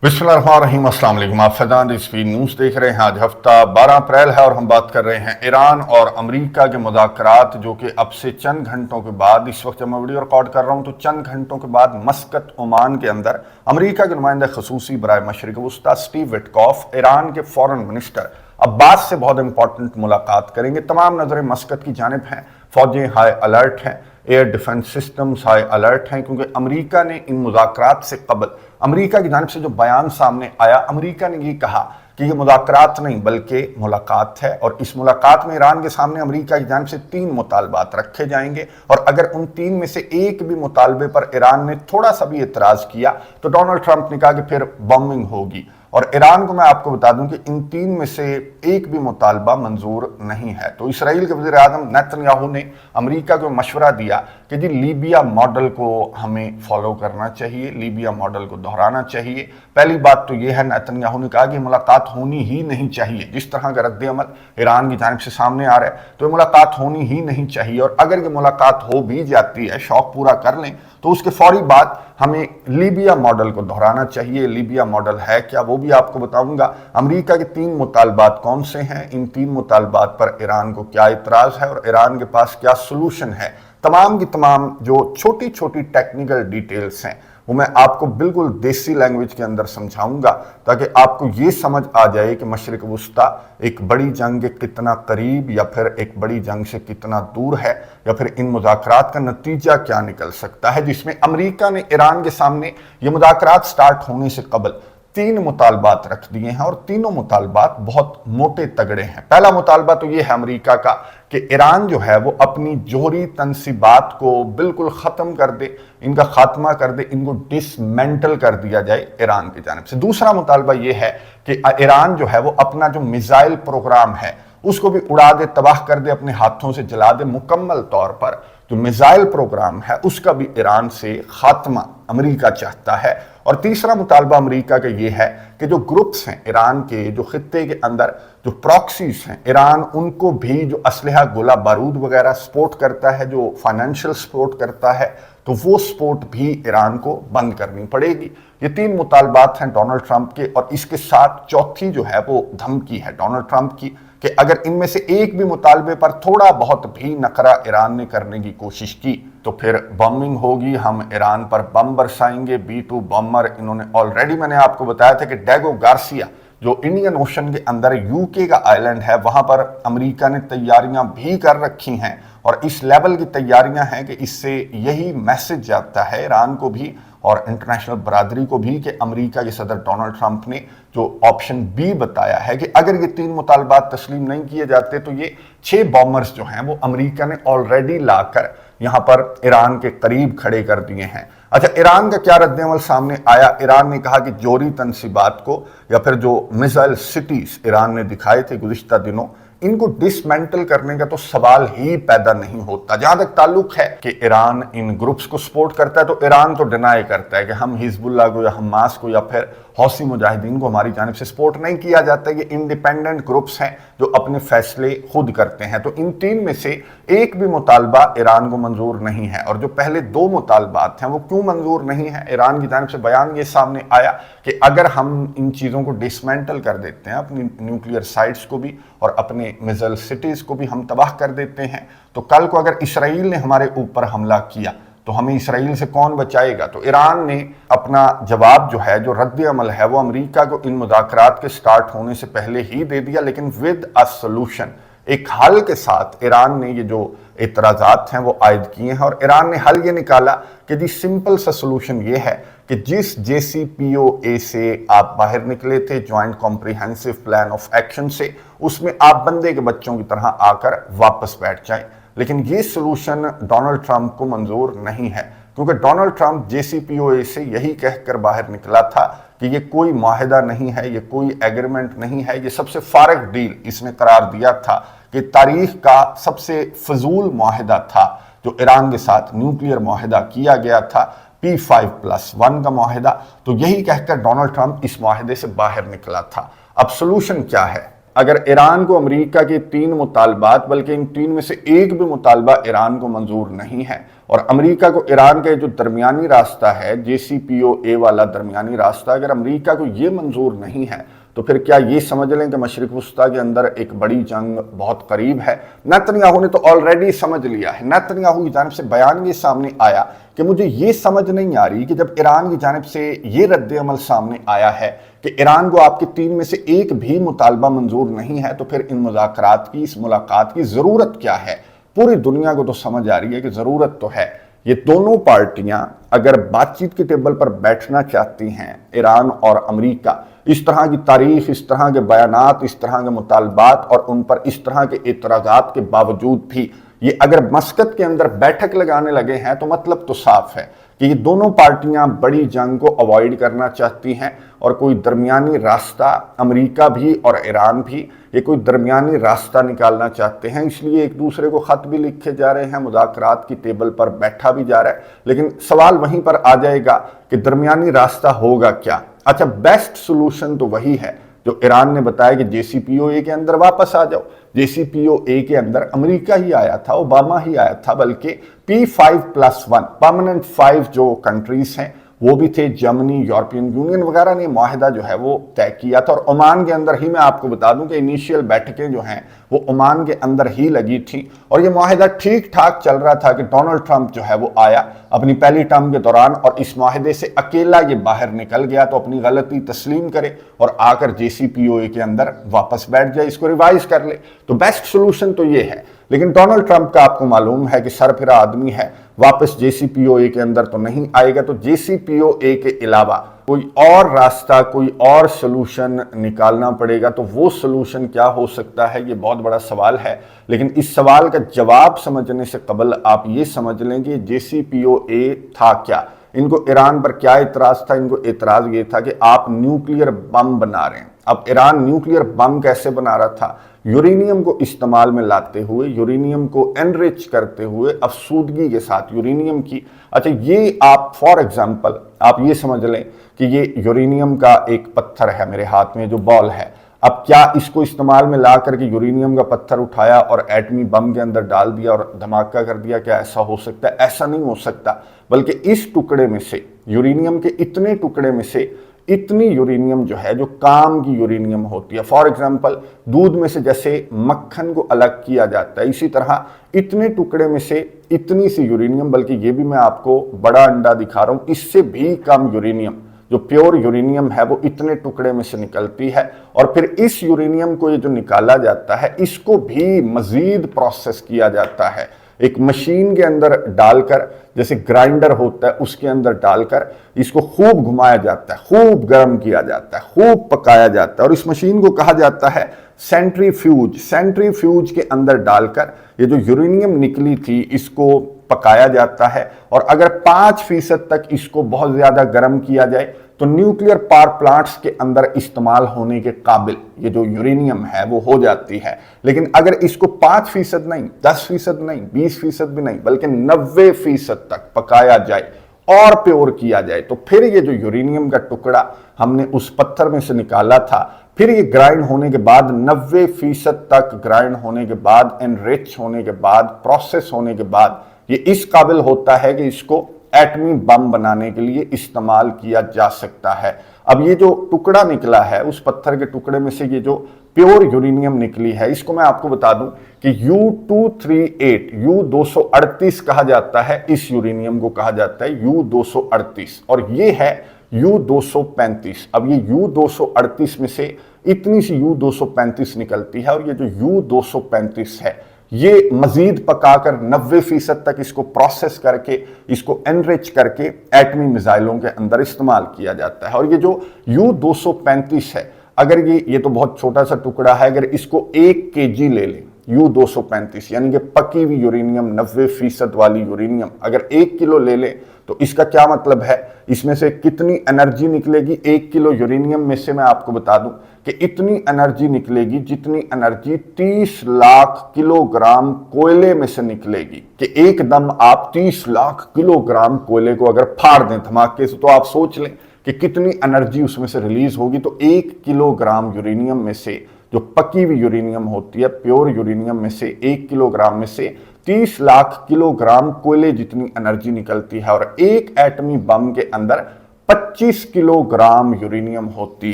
बिस्मिल्लाहिर्रहमानिर्रहीम। अस्सलाम वालेकुम। आप फैज़ान रिजवी न्यूज़ देख रहे हैं। आज हफ्ता 12 अप्रैल है और हम बात कर रहे हैं ईरान और अमेरिका के मुज़ाकरात, जो कि अब से चंद घंटों के बाद, इस वक्त जब मैं वीडियो रिकॉर्ड कर रहा हूं तो चंद घंटों के बाद मस्कत ओमान के अंदर अमेरिका के नुमाइंदा खसूसी बराए मशरिक़ वस्ता स्टीव विटकॉफ ईरान के फॉरेन मिनिस्टर अब्बास से बहुत इंपॉर्टेंट मुलाकात करेंगे। तमाम नजरें मस्कत की जानिब हैं। फौजें हाई अलर्ट हैं, air defence systems high alert हैं, क्योंकि अमेरिका ने इन मुज़ाकरात से कबल अमेरिका की जानिब से जो बयान सामने आया, अमेरिका ने ये कहा कि ये मुज़ाकरात नहीं बल्कि मुलाकात है, और इस मुलाकात में ईरान के सामने अमेरिका की जानिब से 3 मुतालबात रखे जाएंगे, और अगर उन 3 में से एक भी मुतालबे पर ईरान ने थोड़ा सा भी एतराज़ किया तो डोनाल्ड ट्रंप ने कहा कि फिर बॉम्बिंग होगी। और ईरान को मैं आपको बता दूं कि इन 3 में से एक भी मुतालबा मंजूर नहीं है। तो इसराइल के वज़ीर आज़म नेतन्याहू ने अमेरिका को मशवरा दिया कि जी लीबिया मॉडल को हमें फॉलो करना चाहिए, लीबिया मॉडल को दोहराना चाहिए। पहली बात तो यह है, नेतन्याहू ने कहा कि मुलाकात होनी ही नहीं चाहिए। जिस तरह का रद्द अमल ईरान की जानिब से सामने आ रहा है तो ये मुलाकात होनी ही नहीं चाहिए, और अगर ये मुलाकात हो भी जाती है, शौक पूरा कर लें, तो उसके फौरी बाद हमें लीबिया मॉडल को दोहराना चाहिए। लीबिया मॉडल है क्या, वो भी आपको बताऊंगा। अमेरिका के 3 मुतालबात कौन से हैं, इन 3 मुतालबात पर ईरान को क्या इतराज है और ईरान के पास क्या सोल्यूशन है, तमाम की तमाम जो छोटी छोटी टेक्निकल डिटेल्स हैं वो मैं आपको बिल्कुल देसी लैंग्वेज के अंदर समझाऊंगा, ताकि आपको ये समझ आ जाए कि मशरिक़ वस्ता एक बड़ी जंग के कितना करीब या फिर एक बड़ी जंग से कितना दूर है, या फिर इन मुज़ाकरात का नतीजा क्या निकल सकता है, जिसमें अमेरिका ने ईरान के सामने ये मुज़ाकरात स्टार्ट होने से कबल 3 मुतालबात रख दिए हैं, और तीनों मुतालबात बहुत मोटे तगड़े हैं। पहला मुतालबा तो ये है अमेरिका का कि ईरान जो है वो अपनी जोहरी तनसीबात को बिल्कुल ख़त्म कर दे, इनका खात्मा कर दे, इनको डिसमेंटल कर दिया जाए ईरान की जानिब से। दूसरा मुतालबा ये है कि ईरान जो है वो अपना जो मिसाइल प्रोग्राम है उसको भी उड़ा दे, तबाह कर दे, अपने हाथों से जला दे। मुकम्मल तौर पर जो मिसाइल प्रोग्राम है उसका भी ईरान से खात्मा अमेरिका चाहता है। और तीसरा मुतालबा अमेरिका का ये है कि जो ग्रुप्स हैं ईरान के, जो खित्ते के अंदर जो प्रॉक्सीज हैं, ईरान उनको भी जो असलहा गोला बारूद वगैरह सपोर्ट करता है, जो फाइनेंशियल सपोर्ट करता है, तो वो सपोर्ट भी ईरान को बंद करनी पड़ेगी। ये 3 मुतालबात हैं डोनाल्ड ट्रंप के, और इसके साथ चौथी जो है वो धमकी है डोनाल्ड ट्रंप की कि अगर इनमें से एक भी मुतालबे पर थोड़ा बहुत भी नखरा ईरान ने करने की कोशिश की तो फिर बॉम्बिंग होगी, हम ईरान पर बम बरसाएंगे। B-2 बॉम्बर इन्होंने ऑलरेडी, मैंने आपको बताया था कि डेगो गार्सिया जो इंडियन ओशन के अंदर यूके का आइलैंड है, वहां पर अमेरिका ने तैयारियां भी कर रखी हैं, और इस लेवल की तैयारियां हैं कि इससे यही मैसेज जाता है ईरान को भी और इंटरनेशनल बरादरी को भी कि अमेरिका के सदर डोनाल्ड ट्रंप ने जो ऑप्शन बी बताया है कि अगर ये 3 मुतालबात तस्लीम नहीं किए जाते तो ये 6 बॉम्बर्स जो हैं वो अमेरिका ने ऑलरेडी लाकर यहां पर ईरान के करीब खड़े कर दिए हैं। अच्छा, ईरान का क्या रद्द-ए-अमल सामने आया? ईरान ने कहा कि जोहरी तनसीबात को या फिर जो मिसाइल सिटीज ईरान ने दिखाए थे गुज़िश्ता दिनों, इनको डिसमेंटल करने का तो सवाल ही पैदा नहीं होता। जहां तक ताल्लुक है कि ईरान इन ग्रुप्स को सपोर्ट करता है, तो ईरान तो डिनाई करता है कि हम हिजबुल्लाह को या हमास को या फिर हौसी मुजाहिदीन को हमारी जानिब से सपोर्ट नहीं किया जाता। ये इंडिपेंडेंट ग्रुप्स हैं जो अपने फैसले खुद करते हैं। तो इन 3 में से एक भी मुतालबा ईरान को मंजूर नहीं है। और जो पहले 2 मुतालबात हैं वो क्यों मंजूर नहीं है? ईरान की जानिब से बयान ये सामने आया कि अगर हम इन चीज़ों को डिसमेंटल कर देते हैं, अपनी न्यूक्लियर साइट्स को भी और अपने मिसाइल सिटीज को भी हम तबाह कर देते हैं, तो कल को अगर इसराइल ने हमारे ऊपर हमला किया तो हमें इसराइल से कौन बचाएगा? तो ईरान ने अपना जवाब जो है, जो रद्द अमल है, वो अमेरिका को इन मुज़ाकरात के स्टार्ट होने से पहले ही दे दिया, लेकिन विद अ सोल्यूशन, एक हल के साथ ईरान ने ये जो एतराज़ात हैं वो आयद किए हैं। और ईरान ने हल ये निकाला कि जी सिंपल सा सोल्यूशन ये है कि जिस JCPOA से आप बाहर निकले थे, joint comprehensive plan of action से, उसमें आप बंदे के बच्चों की तरह आकर वापस बैठ जाएं। लेकिन ये सोल्यूशन डोनाल्ड ट्रंप को मंजूर नहीं है, क्योंकि डोनाल्ड ट्रंप JCPOA से यही कहकर बाहर निकला था कि ये कोई माहिदा नहीं है, ये कोई एग्रीमेंट नहीं है, ये सबसे फारग डील इसने करार दिया था कि तारीख का सबसे फजूल माहिदा था जो ईरान के साथ न्यूक्लियर माहिदा किया गया था, P5+1 का माहिदा। तो यही कहकर डोनाल्ड ट्रंप इस माहिदे से बाहर निकला था। अब सोल्यूशन क्या है? अगर ईरान को अमेरिका के 3 मुतालबात, बल्कि इन 3 में से एक भी मुतालबा ईरान को मंजूर नहीं है और अमेरिका को ईरान का जो दरमियानी रास्ता है, JCPOA वाला दरमियानी रास्ता, अगर अमेरिका को ये मंजूर नहीं है तो फिर क्या ये समझ लें कि मशरिक वस्ता के अंदर एक बड़ी जंग बहुत करीब है। नेतन्याहू ने तो ऑलरेडी समझ लिया है। नेतन्याहू की जानिब से बयान ये सामने आया कि मुझे ये समझ नहीं आ रही कि जब ईरान की जानिब से ये रद्द अमल सामने आया है कि ईरान को आपके 3 में से एक भी मुतालबा मंजूर नहीं है, तो फिर इन मुज़ाकरात की, इस मुलाकात की ज़रूरत क्या है। पूरी दुनिया को तो समझ आ रही है कि ज़रूरत तो है। ये दोनों पार्टियां अगर बातचीत के टेबल पर बैठना चाहती हैं, ईरान और अमेरिका, इस तरह की तारीख, इस तरह के बयानात, इस तरह के मुतालबात और उन पर इस तरह के एतराज़ात के बावजूद भी ये अगर मस्कत के अंदर बैठक लगाने लगे हैं तो मतलब तो साफ है कि ये दोनों पार्टियां बड़ी जंग को अवॉइड करना चाहती हैं और कोई दरमियानी रास्ता, अमेरिका भी और ईरान भी, ये कोई दरमियानी रास्ता निकालना चाहते हैं। इसलिए एक दूसरे को ख़त भी लिखे जा रहे हैं, मुज़ाकरात की टेबल पर बैठा भी जा रहा है। लेकिन सवाल वहीं पर आ जाएगा कि दरमियानी रास्ता होगा क्या। अच्छा, बेस्ट सोल्यूशन तो वही है जो ईरान ने बताया कि JCPOA के अंदर वापस आ जाओ। JCPOA के अंदर अमेरिका ही आया था, ओबामा ही आया था, बल्कि P5+1 परमानेंट 5 जो कंट्रीज हैं वो भी थे, जर्मनी, यूरोपियन यूनियन वगैरह ने माहिदा जो है वो तय किया था। और ओमान के अंदर ही मैं आपको बता दूं कि इनिशियल बैठकें जो हैं वो ओमान के अंदर ही लगी थी और ये माहिदा ठीक ठाक चल रहा था कि डोनाल्ड ट्रंप जो है वो आया अपनी पहली टर्म के दौरान और इस माहिदे से अकेला ये बाहर निकल गया तो अपनी गलती तस्लीम करे और आकर JCPOA के अंदर वापस बैठ जाए, इसको रिवाइज कर ले। तो बेस्ट सोल्यूशन तो ये है। लेकिन डोनाल्ड ट्रंप का आपको मालूम है कि सरफिरा आदमी है, वापस JCPOA के अंदर तो नहीं आएगा। तो JCPOA के अलावा कोई और रास्ता, कोई और सोल्यूशन निकालना पड़ेगा। तो वो सोल्यूशन क्या हो सकता है, ये बहुत बड़ा सवाल है। लेकिन इस सवाल का जवाब समझने से कबल आप ये समझ लें कि JCPOA था क्या, इनको ईरान पर क्या एतराज़ था। इनको एतराज़ ये था कि आप न्यूक्लियर बम बना रहे हैं। अब ईरान न्यूक्लियर बम कैसे बना रहा था, यूरेनियम को इस्तेमाल में लाते हुए, यूरेनियम को एनरिच करते हुए, अफसूदगी के साथ यूरेनियम की। अच्छा, ये आप फॉर एग्जांपल आप ये समझ लें कि ये यूरेनियम का एक पत्थर है मेरे हाथ में जो बॉल है। अब क्या इसको इस्तेमाल में ला करके यूरेनियम का पत्थर उठाया और एटमी बम के अंदर डाल दिया और धमाका कर दिया, क्या ऐसा हो सकता है? ऐसा नहीं हो सकता। बल्कि इस टुकड़े में से, यूरेनियम के इतने टुकड़े में से इतनी यूरेनियम जो है, जो काम की यूरेनियम होती है, फॉर एग्जांपल दूध में से जैसे मक्खन को अलग किया जाता है, इसी तरह इतने टुकड़े में से इतनी सी यूरेनियम, बल्कि ये भी मैं आपको बड़ा अंडा दिखा रहा हूं, इससे भी कम यूरेनियम, जो प्योर यूरेनियम है वो इतने टुकड़े में से निकलती है। और फिर इस यूरेनियम को ये जो निकाला जाता है, इसको भी मजीद प्रोसेस किया जाता है एक मशीन के अंदर डालकर, जैसे ग्राइंडर होता है उसके अंदर डालकर इसको खूब घुमाया जाता है, खूब गर्म किया जाता है, खूब पकाया जाता है और इस मशीन को कहा जाता है सेंट्रीफ्यूज। सेंट्रीफ्यूज के अंदर डालकर ये जो यूरेनियम निकली थी इसको पकाया जाता है और अगर 5% तक इसको बहुत ज्यादा गर्म किया जाए तो न्यूक्लियर पावर प्लांट्स के अंदर इस्तेमाल होने के काबिल ये जो यूरेनियम है वो हो जाती है। लेकिन अगर इसको 5% नहीं, 10% नहीं, 20% भी नहीं, बल्कि 90% तक पकाया जाए और प्योर किया जाए तो फिर ये जो यूरेनियम का टुकड़ा हमने उस पत्थर में से निकाला था, फिर ये ग्राइंड होने के बाद 90% तक ग्राइंड होने के बाद, एनरिच होने के बाद, प्रोसेस होने के बाद ये इस काबिल होता है कि इसको एटमी बम बनाने के लिए इस्तेमाल किया जा सकता है। अब ये जो टुकड़ा निकला है, उस पत्थर के टुकड़े में से ये जो प्योर यूरेनियम निकली है, इसको मैं आपको बता दूं कि U238, U238 कहा जाता है, इस यूरेनियम को कहा जाता है U238 और ये है U235। अब ये U238 में से इतनी सी U235 निकलती है और ये जो U235 है ये मजीद पकाकर 90% तक इसको प्रोसेस करके, इसको एनरिच करके एटमी मिसाइलों के अंदर इस्तेमाल किया जाता है। और ये जो U235 है, अगर ये तो बहुत छोटा सा टुकड़ा है, अगर इसको 1 kg ले लें U235 यानी कि पकी हुई यूरेनियम, 90% वाली यूरेनियम अगर 1 किलो ले लें तो इसका क्या मतलब है, इसमें से कितनी एनर्जी निकलेगी। 1 किलो यूरेनियम में से मैं आपको बता दूं कि इतनी एनर्जी निकलेगी जितनी एनर्जी 30 लाख किलोग्राम कोयले में से निकलेगी। कि एकदम आप 30 लाख किलोग्राम कोयले को अगर फाड़ दें धमाके से, तो आप सोच लें कि कितनी एनर्जी उसमें से रिलीज होगी। तो 1 किलोग्राम यूरेनियम में से, जो पकी हुई यूरेनियम होती है, प्योर यूरेनियम में से 1 किलोग्राम में से 30 लाख किलोग्राम कोयले जितनी एनर्जी निकलती है और एक एटमी बम के अंदर 25 किलोग्राम यूरेनियम होती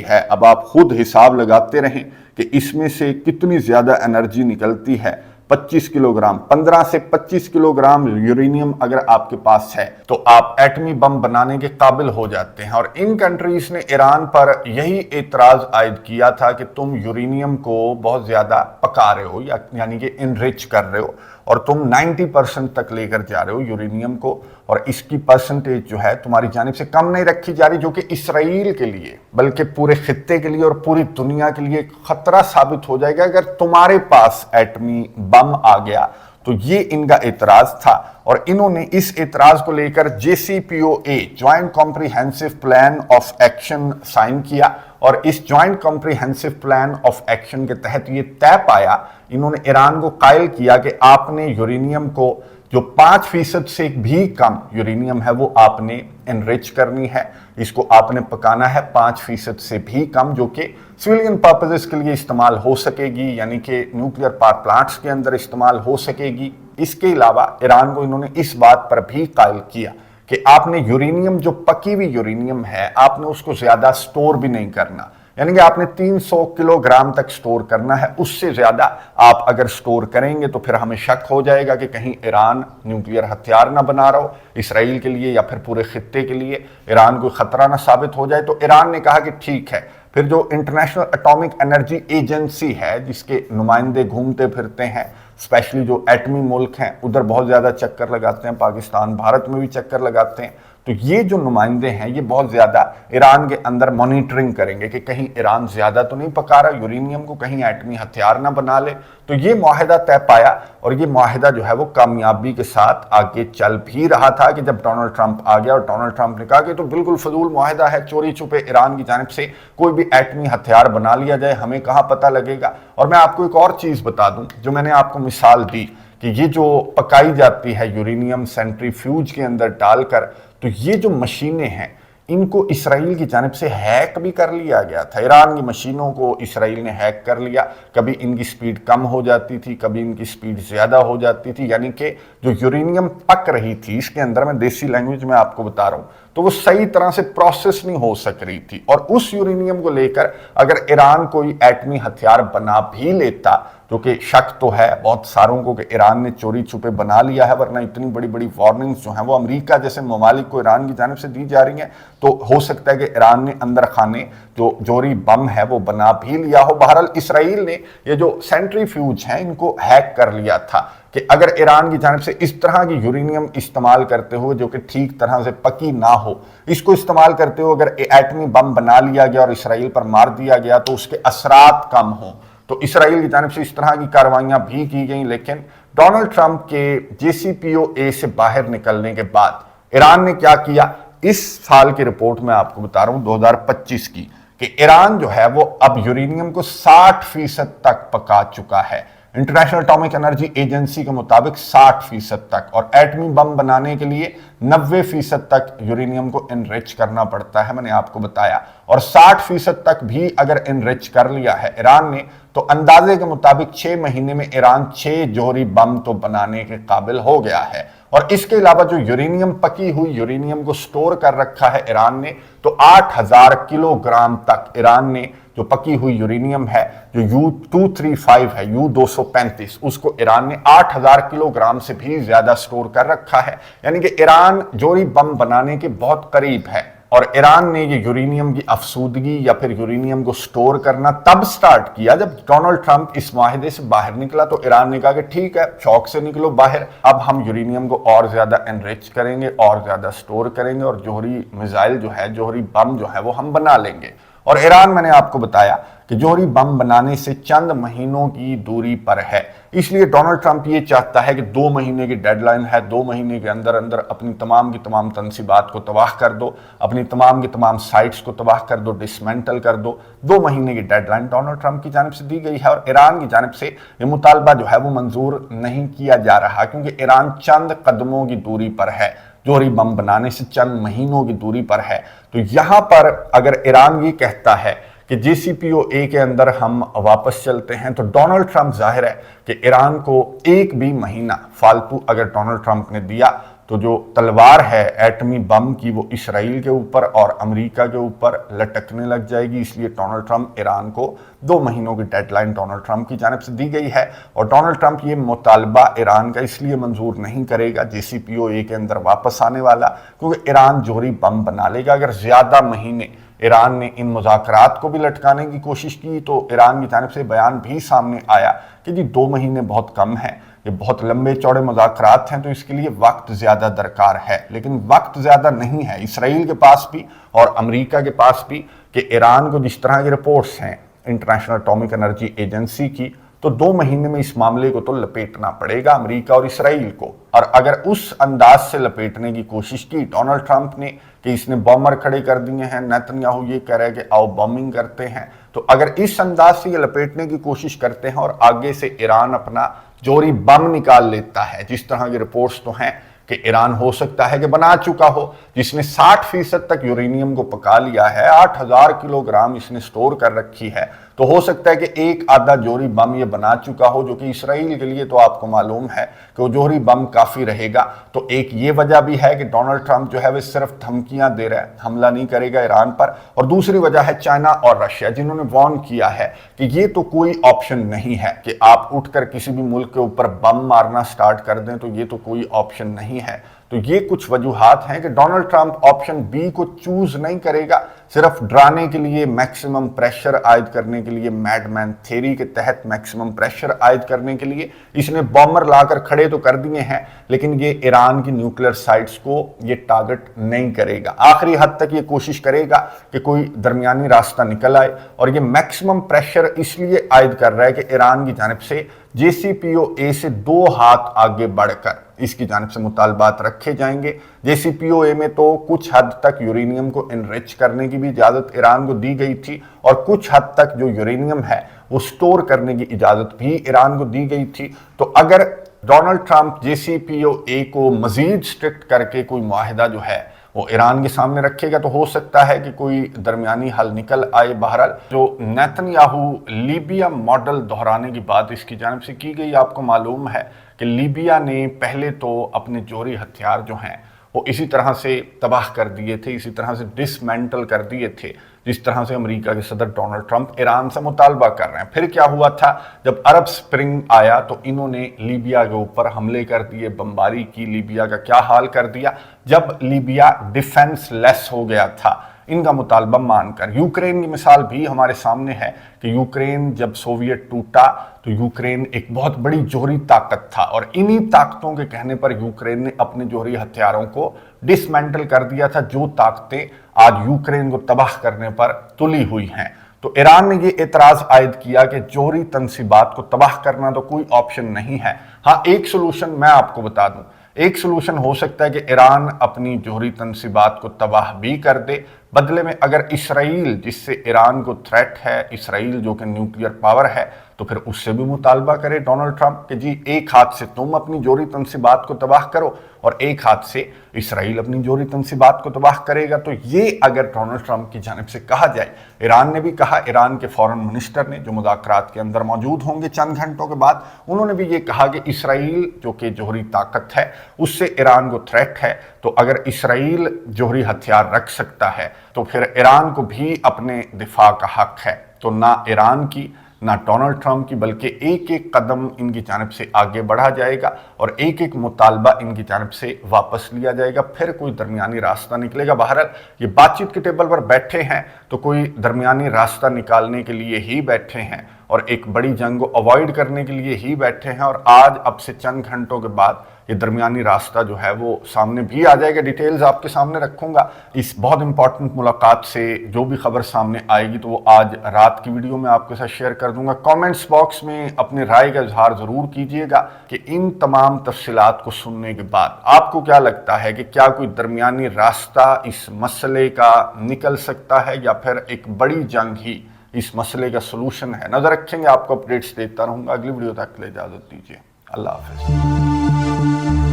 है। अब आप खुद हिसाब लगाते रहें कि इसमें से कितनी ज्यादा एनर्जी निकलती है। 25 किलोग्राम, 15 से 25 किलोग्राम यूरेनियम अगर आपके पास है तो आप एटमी बम बनाने के काबिल हो जाते हैं। और इन कंट्रीज ने ईरान पर यही एतराज आयद किया था कि तुम यूरेनियम को बहुत ज्यादा पका रहे हो यानी कि इनरिच कर रहे हो और तुम 90% तक लेकर जा रहे हो यूरेनियम को, और इसकी परसेंटेज जो है तुम्हारी जानिब से कम नहीं रखी जा रही, जो कि इसराइल के लिए बल्कि पूरे खित्ते के लिए और पूरी दुनिया के लिए खतरा साबित हो जाएगा अगर तुम्हारे पास एटमी बम आ गया। तो ये इनका एतराज था और इन्होंने इस एतराज को लेकर JCPOA joint comprehensive plan of action sign किया और इस joint comprehensive plan of action के तहत ये तय पाया, इन्होंने ईरान को कायल किया कि आपने यूरेनियम को जो 5% से भी कम यूरेनियम है वो आपने एनरिच करनी है, इसको आपने पकाना है 5% से भी कम, जो कि सिविलियन पर्पसेस के लिए इस्तेमाल हो सकेगी, यानी कि न्यूक्लियर पावर प्लांट्स के अंदर इस्तेमाल हो सकेगी। इसके अलावा ईरान को इन्होंने इस बात पर भी कायल किया कि आपने यूरेनियम, जो पकी हुई यूरेनियम है, आपने उसको ज्यादा स्टोर भी नहीं करना, यानी कि आपने 300 किलोग्राम तक स्टोर करना है। उससे ज्यादा आप अगर स्टोर करेंगे तो फिर हमें शक हो जाएगा कि कहीं ईरान न्यूक्लियर हथियार ना बना रहा हो इसराइल के लिए या फिर पूरे खित्ते के लिए, ईरान को खतरा ना साबित हो जाए। तो ईरान ने कहा कि ठीक है, फिर जो इंटरनेशनल एटॉमिक एनर्जी एजेंसी है जिसके नुमाइंदे घूमते फिरते हैं, स्पेशली जो एटमी मुल्क हैं उधर बहुत ज्यादा चक्कर लगाते हैं, पाकिस्तान भारत में भी चक्कर लगाते हैं, तो ये जो नुमाइंदे हैं ये बहुत ज्यादा ईरान के अंदर मॉनिटरिंग करेंगे कि कहीं ईरान ज्यादा तो नहीं पका रहा यूरेनियम को, कहीं एटमी हथियार ना बना ले। तो ये मुआहिदा तय पाया और ये मुआहिदा जो है वो कामयाबी के साथ आगे चल भी रहा था कि जब डोनाल्ड ट्रंप आ गया और डोनाल्ड ट्रंप ने कहा कि तो बिल्कुल फजूल मुआहिदा है, चोरी छुपे ईरान की जानिब से कोई भी एटमी हथियार बना लिया जाए, हमें कहाँ पता लगेगा। और मैं आपको एक और चीज बता दूं, जो मैंने आपको मिसाल दी कि ये जो पकाई जाती है यूरेनियम सेंट्रीफ्यूज के अंदर डालकर, तो ये जो मशीनें हैं इनको इसराइल की जानिब से हैक भी कर लिया गया था। ईरान की मशीनों को इसराइल ने हैक कर लिया, कभी इनकी स्पीड कम हो जाती थी, कभी इनकी स्पीड ज्यादा हो जाती थी, यानी कि जो यूरेनियम पक रही थी इसके अंदर, मैं देसी लैंग्वेज में आपको बता रहा हूं, तो वो सही तरह से प्रोसेस नहीं हो सक रही थी। और उस यूरेनियम को लेकर अगर ईरान कोई एटमी हथियार बना भी लेता, जो कि शक तो है बहुत सारों को कि ईरान ने चोरी छुपे बना लिया है, वरना इतनी बड़ी बड़ी वार्निंग्स जो हैं वो अमेरिका जैसे ममालिक को ईरान की जानिब से दी जा रही हैं, तो हो सकता है कि ईरान ने अंदर खाने जो जोरी बम है वो बना भी लिया हो। बहरहाल इसराइल ने ये जो सेंट्रीफ्यूज हैं इनको हैक कर लिया था कि अगर ईरान की जानिब से इस तरह की यूरेनियम इस्तेमाल करते हुए जो कि ठीक तरह से पकी ना हो, इसको इस्तेमाल करते हुए अगर एटमी बम बना लिया गया और इसराइल पर मार दिया गया तो उसके असरात कम हो। तो इसराइल की जानिब से इस तरह की कार्रवाइयां भी की गई, लेकिन डोनाल्ड ट्रंप के JCPOA से बाहर निकलने के बाद ईरान ने क्या किया, इस साल की रिपोर्ट में आपको बता रहा हूं 2025 की, कि ईरान जो है वो अब यूरेनियम को 60% तक पका चुका है। इंटरनेशनल एटॉमिक एनर्जी एजेंसी के मुताबिक 60% तक, और एटमी बम बनाने के लिए 90% तक यूरेनियम को इनरिच करना पड़ता है, मैंने आपको बताया। और 60% तक भी अगर इनरिच कर लिया है ईरान ने, तो अंदाजे के मुताबिक 6 महीने में ईरान 6 जोहरी बम तो बनाने के काबिल हो गया है। और इसके अलावा जो यूरेनियम, पकी हुई यूरेनियम को स्टोर कर रखा है ईरान ने, तो 8000 किलोग्राम तक ईरान ने जो पकी हुई यूरेनियम है, जो U-235 है, U-235, उसको ईरान ने 8000 किलोग्राम से भी ज्यादा स्टोर कर रखा है, यानी कि ईरान जोहरी बम बनाने के बहुत करीब है। और ईरान ने ये यूरेनियम की अफसूदगी या फिर यूरेनियम को स्टोर करना तब स्टार्ट किया जब डोनाल्ड ट्रंप इस माहिदे से बाहर निकला। तो ईरान ने कहा कि ठीक है, शौक से निकलो बाहर, अब हम यूरेनियम को और ज्यादा एनरिच करेंगे, और ज्यादा स्टोर करेंगे, और जोहरी मिसाइल जो है, जोहरी बम जो है वो हम बना लेंगे। और ईरान, मैंने आपको बताया कि जोहरी बम बनाने से चंद महीनों की दूरी पर है, इसलिए डोनाल्ड ट्रंप ये चाहता है कि 2 महीने की डेडलाइन है, 2 महीने के अंदर अंदर अपनी तमाम की तमाम तनसीबात को तबाह कर दो, अपनी तमाम की तमाम साइट्स को तबाह कर दो, डिसमेंटल कर दो। 2 महीने की डेडलाइन डोनाल्ड ट्रंप की जानिब से दी गई है और ईरान की जानिब से ये मुतालबा जो है वो मंजूर नहीं किया जा रहा, क्योंकि ईरान चंद कदमों की दूरी पर है, जोहरी बम बनाने से चंद महीनों की दूरी पर है। तो यहां पर अगर ईरान ये कहता है कि JCPOA के अंदर हम वापस चलते हैं, तो डोनाल्ड ट्रंप जाहिर है कि ईरान को एक भी महीना फालतू अगर डोनाल्ड ट्रंप ने दिया तो जो तलवार है एटमी बम की वो इसराइल के ऊपर और अमेरिका के ऊपर लटकने लग जाएगी। इसलिए डोनाल्ड ट्रंप ईरान को 2 महीनों की डेडलाइन डोनाल्ड ट्रंप की जानिब से दी गई है और डोनाल्ड ट्रंप ये मुतालबा ईरान का इसलिए मंजूर नहीं करेगा JCPOA के अंदर वापस आने वाला, क्योंकि ईरान जोहरी बम बना लेगा। अगर ज्यादा महीने ईरान ने इन मुज़ाकरात को भी लटकाने की कोशिश की तो ईरान की जानिब से बयान भी सामने आया कि जी 2 महीने बहुत कम है, ये बहुत लंबे चौड़े मुज़ाकरात हैं, तो इसके लिए वक्त ज़्यादा दरकार है। लेकिन वक्त ज़्यादा नहीं है इसराइल के पास भी और अमेरिका के पास भी कि ईरान को जिस तरह की रिपोर्ट्स हैं इंटरनेशनल एटॉमिक एनर्जी एजेंसी की, तो 2 महीने में इस मामले को तो लपेटना पड़ेगा अमेरिका और इसराइल को। और अगर उस अंदाज से लपेटने की कोशिश की डोनाल्ड ट्रंप ने कि इसने बॉम्बर खड़े कर दिए हैं, नेतन्याहू ये कह रहा है कि आओ बॉम्बिंग करते हैं, तो अगर इस अंदाज से ये लपेटने की कोशिश करते हैं और आगे से ईरान अपना जोहरी बम निकाल लेता है, जिस तरह की रिपोर्ट्स तो हैं कि ईरान हो सकता है कि बना चुका हो, जिसने 60% तक यूरेनियम को पका लिया है, 8000 किलोग्राम इसने स्टोर कर रखी है, तो हो सकता है कि एक आधा जोहरी बम ये बना चुका हो, जो कि इसराइल के लिए तो आपको मालूम है कि वो जोहरी बम काफी रहेगा। तो एक ये वजह भी है कि डोनाल्ड ट्रंप जो है वो सिर्फ धमकियां दे रहा है, हमला नहीं करेगा ईरान पर। और दूसरी वजह है चाइना और रशिया, जिन्होंने वार्न किया है कि ये तो कोई ऑप्शन नहीं है कि आप उठकर किसी भी मुल्क के ऊपर बम मारना स्टार्ट कर दें, तो ये तो कोई ऑप्शन नहीं है। तो ये कुछ वजूहात हैं कि डोनाल्ड ट्रंप ऑप्शन बी को चूज नहीं करेगा, सिर्फ डराने के लिए, मैक्सिमम प्रेशर आयद करने के लिए, मैडमैन थ्योरी के तहत मैक्सिमम प्रेशर आयद करने के लिए इसने बॉम्बर लाकर खड़े तो कर दिए हैं, लेकिन ये ईरान की न्यूक्लियर साइट्स को ये टारगेट नहीं करेगा। आखिरी हद तक ये कोशिश करेगा कि कोई दरमियानी रास्ता निकल आए, और ये मैक्सिमम प्रेशर इसलिए आयद कर रहा है कि ईरान की जानिब से JCPOA से 2 हाथ आगे बढ़कर इसकी जानिब से मुतालबात रखे जाएंगे। JCPOA में तो कुछ हद तक यूरेनियम को इनरिच करने की भी इजाजत ईरान को दी गई थी, और कुछ हद तक जो यूरेनियम है वो स्टोर करने की इजाजत भी ईरान को दी गई थी। तो अगर डोनाल्ड ट्रंप JCPOA को मजीद स्ट्रिक्ट करके कोई मुआहिदा जो है वो ईरान के सामने रखेगा, तो हो सकता है कि कोई दरमियानी हल निकल आए। बहरहाल जो नेतन्याहू लीबिया मॉडल दोहराने की बात इसकी जानिब से की गई, आपको मालूम है कि लीबिया ने पहले तो अपने जोहरी हथियार जो हैं वो इसी तरह से तबाह कर दिए थे, इसी तरह से डिसमेंटल कर दिए थे, जिस तरह से अमेरिका के सदर डोनाल्ड ट्रंप ईरान से मुतालबा कर रहे हैं। फिर क्या हुआ था, जब अरब स्प्रिंग आया तो इन्होंने लीबिया के ऊपर हमले कर दिए, बमबारी की, लीबिया का क्या हाल कर दिया। जब लीबिया डिफेंस लेस हो गया था इनका मुतालबा मानकर, यूक्रेन की मिसाल भी हमारे सामने है कि यूक्रेन जब सोवियत टूटा तो यूक्रेन एक बहुत बड़ी जोहरी ताकत था, और इन्हीं ताकतों के कहने पर यूक्रेन ने अपने जोहरी हथियारों को डिसमेंटल कर दिया था, जो ताकतें आज यूक्रेन को तबाह करने पर तुली हुई हैं। तो ईरान ने ये एतराज आयद किया कि जोहरी तनसीबात को तबाह करना तो कोई ऑप्शन नहीं है। हाँ, एक सोल्यूशन मैं आपको बता दूं, एक सोल्यूशन हो सकता है कि ईरान अपनी जोहरी तनसीबात को तबाह भी कर दे, बदले में अगर इसराइल, जिससे ईरान को थ्रेट है, इसराइल जो कि न्यूक्लियर पावर है, तो फिर उससे भी मुतालबा करे डोनाल्ड ट्रंप कि जी एक हाथ से तुम अपनी जोहरी तनसीबात को तबाह करो और एक हाथ से इसराइल अपनी जोहरी तनसीबात को तबाह करेगा। तो ये अगर डोनाल्ड ट्रंप की जानिब से कहा जाए, ईरान ने भी कहा, ईरान के फॉरेन मिनिस्टर ने जो मुज़ाकरात के अंदर मौजूद होंगे चंद घंटों के बाद, उन्होंने भी ये कहा कि इसराइल जो कि जोहरी ताकत है उससे ईरान को थ्रेट है, तो अगर इसराइल जोहरी हथियार रख सकता है तो फिर ईरान को भी अपने दिफा का हक है। तो ना ईरान की ना डोनाल्ड ट्रंप की, बल्कि एक एक कदम इनकी जानिब से आगे बढ़ा जाएगा और एक एक मुतालबा इनकी जानिब से वापस लिया जाएगा, फिर कोई दरमियानी रास्ता निकलेगा। बहरहाल ये बातचीत के टेबल पर बैठे हैं तो कोई दरमियानी रास्ता निकालने के लिए ही बैठे हैं और एक बड़ी जंग को अवॉइड करने के लिए ही बैठे हैं, और आज अब से चंद घंटों के बाद ये दरमियानी रास्ता जो है वो सामने भी आ जाएगा। डिटेल्स आपके सामने रखूंगा इस बहुत इंपॉर्टेंट मुलाकात से, जो भी खबर सामने आएगी तो वो आज रात की वीडियो में आपके साथ शेयर कर दूंगा। कमेंट्स बॉक्स में अपने राय का इजहार जरूर कीजिएगा कि इन तमाम तफसीलात को सुनने के बाद आपको क्या लगता है कि क्या कोई दरमियानी रास्ता इस मसले का निकल सकता है, या फिर एक बड़ी जंग ही इस मसले का सोल्यूशन है। नजर रखेंगे, आपको अपडेट्स देता रहूंगा। अगली वीडियो तक के लिए इजाजत दीजिए। अल्लाह हाफिज।